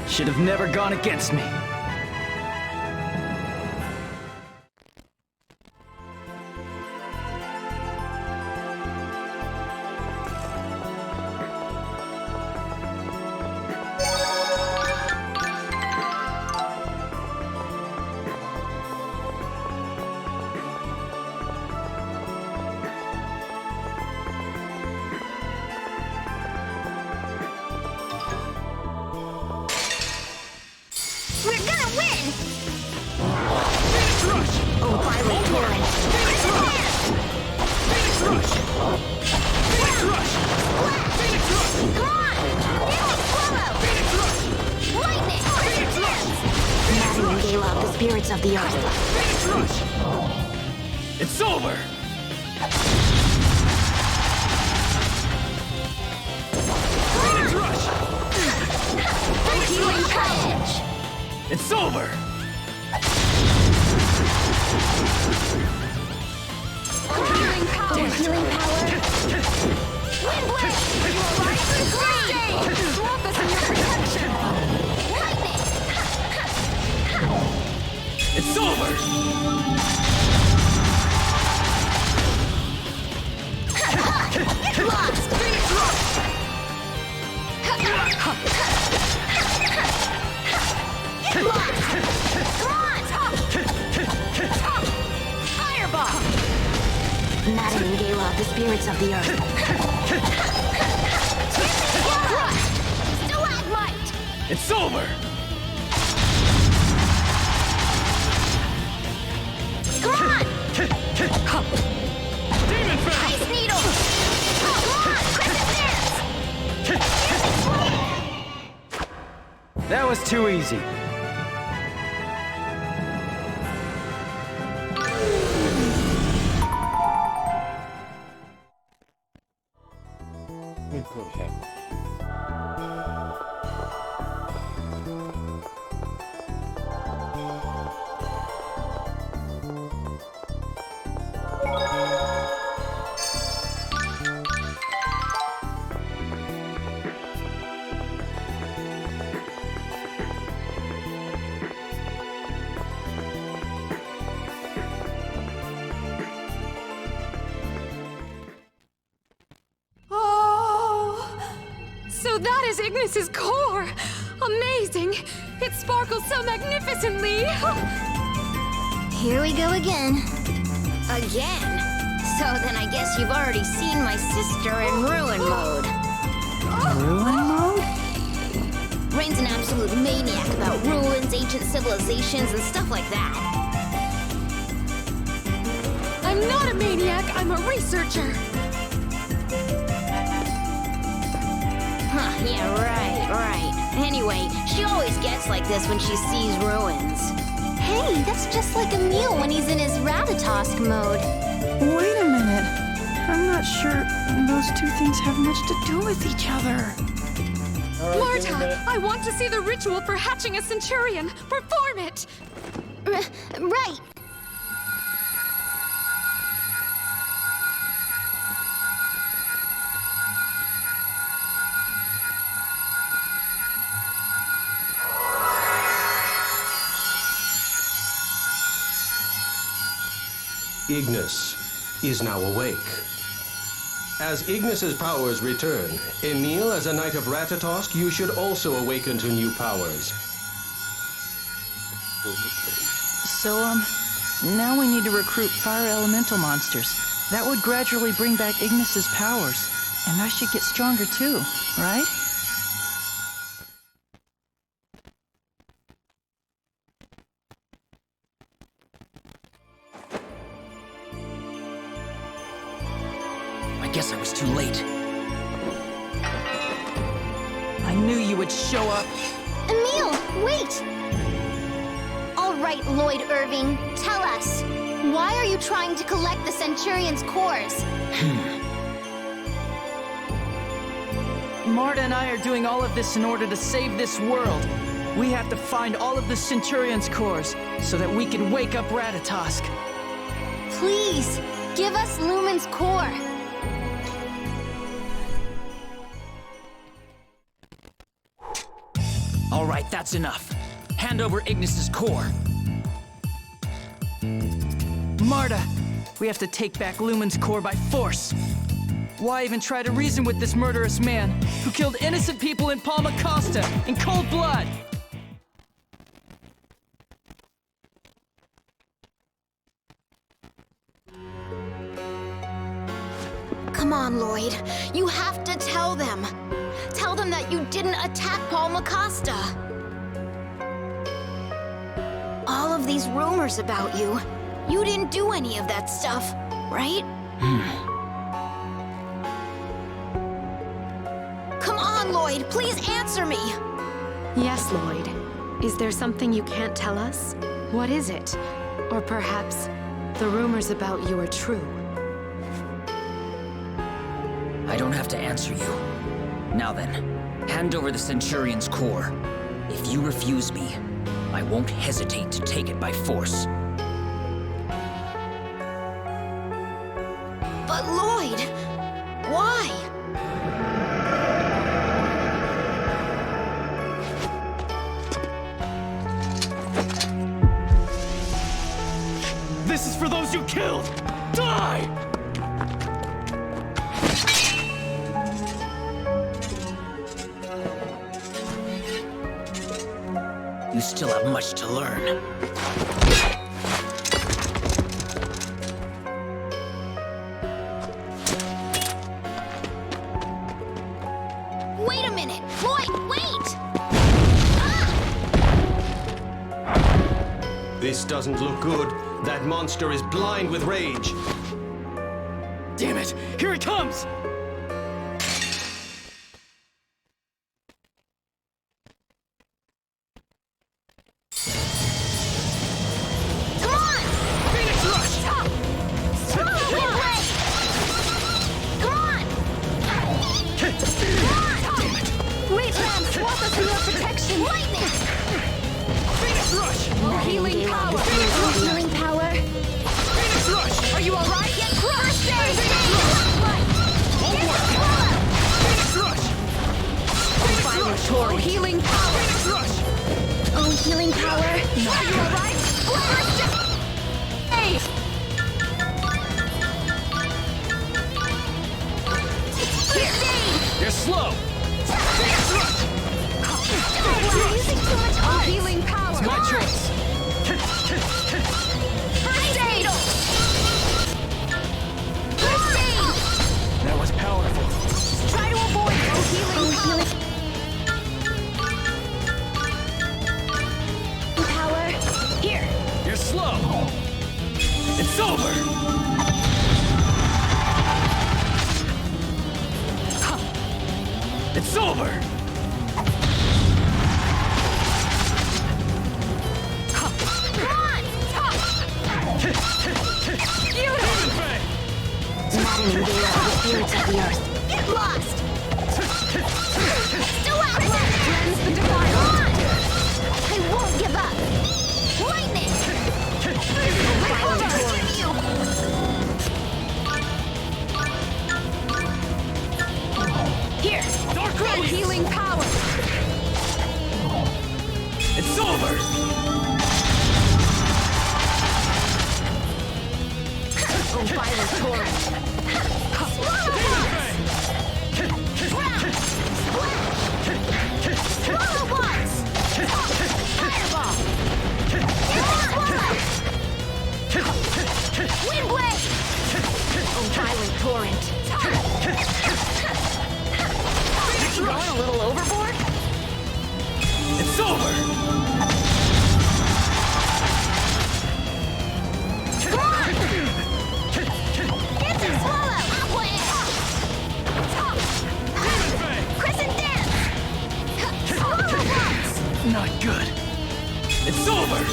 Should have never gone against me. We're gonna win! Phoenix Rush! Oh, violent torrent! Phoenix Rush! Phoenix Rush! Phoenix Rush! Phoenix Rush! Come on! Phoenix Swallow! Phoenix Rush! Lightning! Phoenix Rush! Phoenix Rush! Gala, the spirits of the earth. Phoenix Rush! It's over! Phoenix Rush! Healing package! It's over! Healing power! Healing power! Wind blade! You are right for free! Swamp us in your protection! Lightning! It's over! Get lost! Phoenix Rush! Get lost! Come on! Top! Fireball! Madam and Gala, the spirits of the earth. Stalagmite! It's over! Come on! Demon Fang! Ice Needle! Come on! Crescent Dance! That was too easy. So that is Ignis's core! Amazing! It sparkles so magnificently! Here we go again. Again? So then I guess you've already seen my sister in ruin mode. Ruin mode? Rain's an absolute maniac about ruins, ancient civilizations, and stuff like that. I'm not a maniac, I'm a researcher! Huh, yeah, right. Anyway, she always gets like this when she sees ruins. Hey, that's just like Emil when he's in his Ratatosk mode. Wait a minute. I'm not sure those two things have much to do with each other. Marta, I want to see the ritual for hatching a centurion! Perform it! Right. Ignis is now awake. As Ignis's powers return, Emil, as a knight of Ratatosk, you should also awaken to new powers. So, now we need to recruit fire elemental monsters. That would gradually bring back Ignis's powers. And I should get stronger too, right? I guess I was too late. I I knew you would show up. Emil, wait! All right, Lloyd Irving, tell us. Why are you trying to collect the Centurion's cores? Marta and I are doing all of this in order to save this world. We have to find all of the Centurion's cores so that we can wake up Ratatosk. Please, give us Lumen's core. All right, that's enough. Hand over Ignis's core. Marta, we have to take back Lumen's core by force. Why even try to reason with this murderous man who killed innocent people in Palma Costa in cold blood? Come on, Lloyd. You have to tell them. Tell them that you didn't attack Palma Costa. All of these rumors about you, you didn't do any of that stuff, right? Come on, Lloyd, please answer me. Yes, Lloyd. Is there something you can't tell us? What is it? Or perhaps the rumors about you are true? I don't have to answer you. Now then, hand over the Centurion's core. If you refuse me, I won't hesitate to take it by force. But Lloyd, why? This is for those you killed! Die! You still have much to learn. Wait a minute! Lloyd, wait! This doesn't look good. That monster is blind with rage. Damn it! Here it comes! Come on! Phoenix Rush! Stop! Come on! Damn it! Wait, Ram, swap us for your protection! Lightning! Phoenix Rush! Healing power! Healing power! Phoenix Rush! Are you alright? Get crushed! Phoenix Rush! Phoenix Rush! Oh, healing power! Phoenix Rush! Oh, healing power! Are you alright? Hey! You're slow! Phoenix Rush! You're using too much art! Healing power! My choice! First aid! First aid! That was powerful. Try to avoid it! Oh, healing power! Here! You're slow! It's over! Ha! It's over! Come on! Beautiful! Maddening gale of the spirits of the earth. Get lost! Still out! Cleanse the divine! Come on! I won't give up! Lightning! Fire you! Not good. It's over!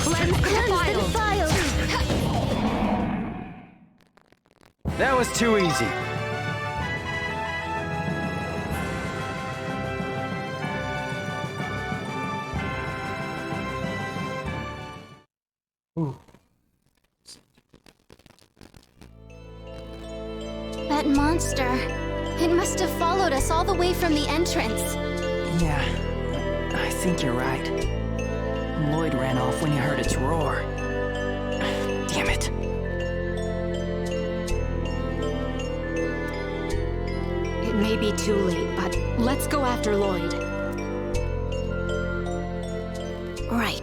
Cleanse the Files. That was too easy. That monster. It must have followed us all the way from the entrance. Yeah, I think you're right. Lloyd ran off when he heard its roar. Damn it. It may be too late, but let's go after Lloyd. Right.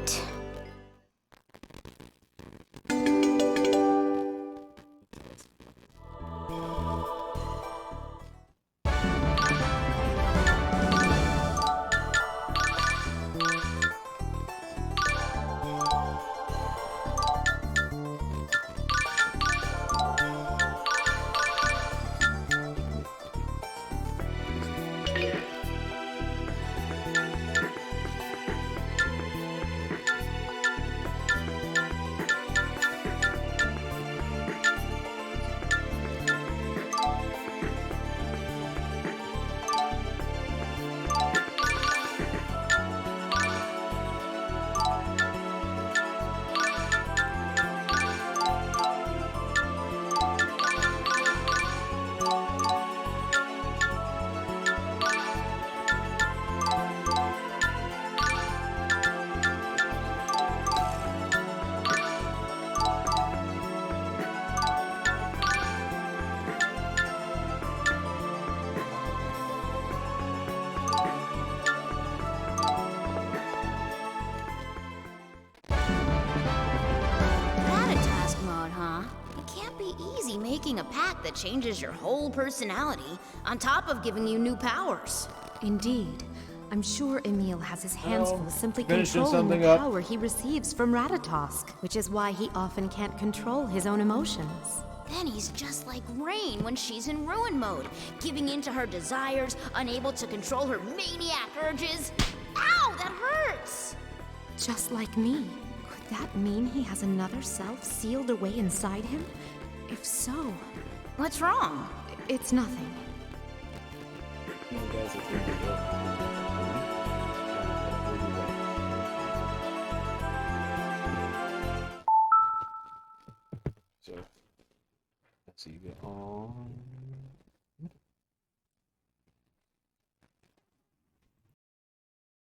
Making a pact that changes your whole personality, on top of giving you new powers. Indeed. I'm sure Emil has his hands full simply finishing controlling the something up. power he receives from Ratatosk, which is why he often can't control his own emotions. Then he's just like Rain when she's in ruin mode, giving in to her desires, unable to control her maniac urges. Ow, that hurts! Just like me. Could that mean he has another self sealed away inside him? If so, What's wrong? it's nothing. You guys are pretty good. So, let's see, get on.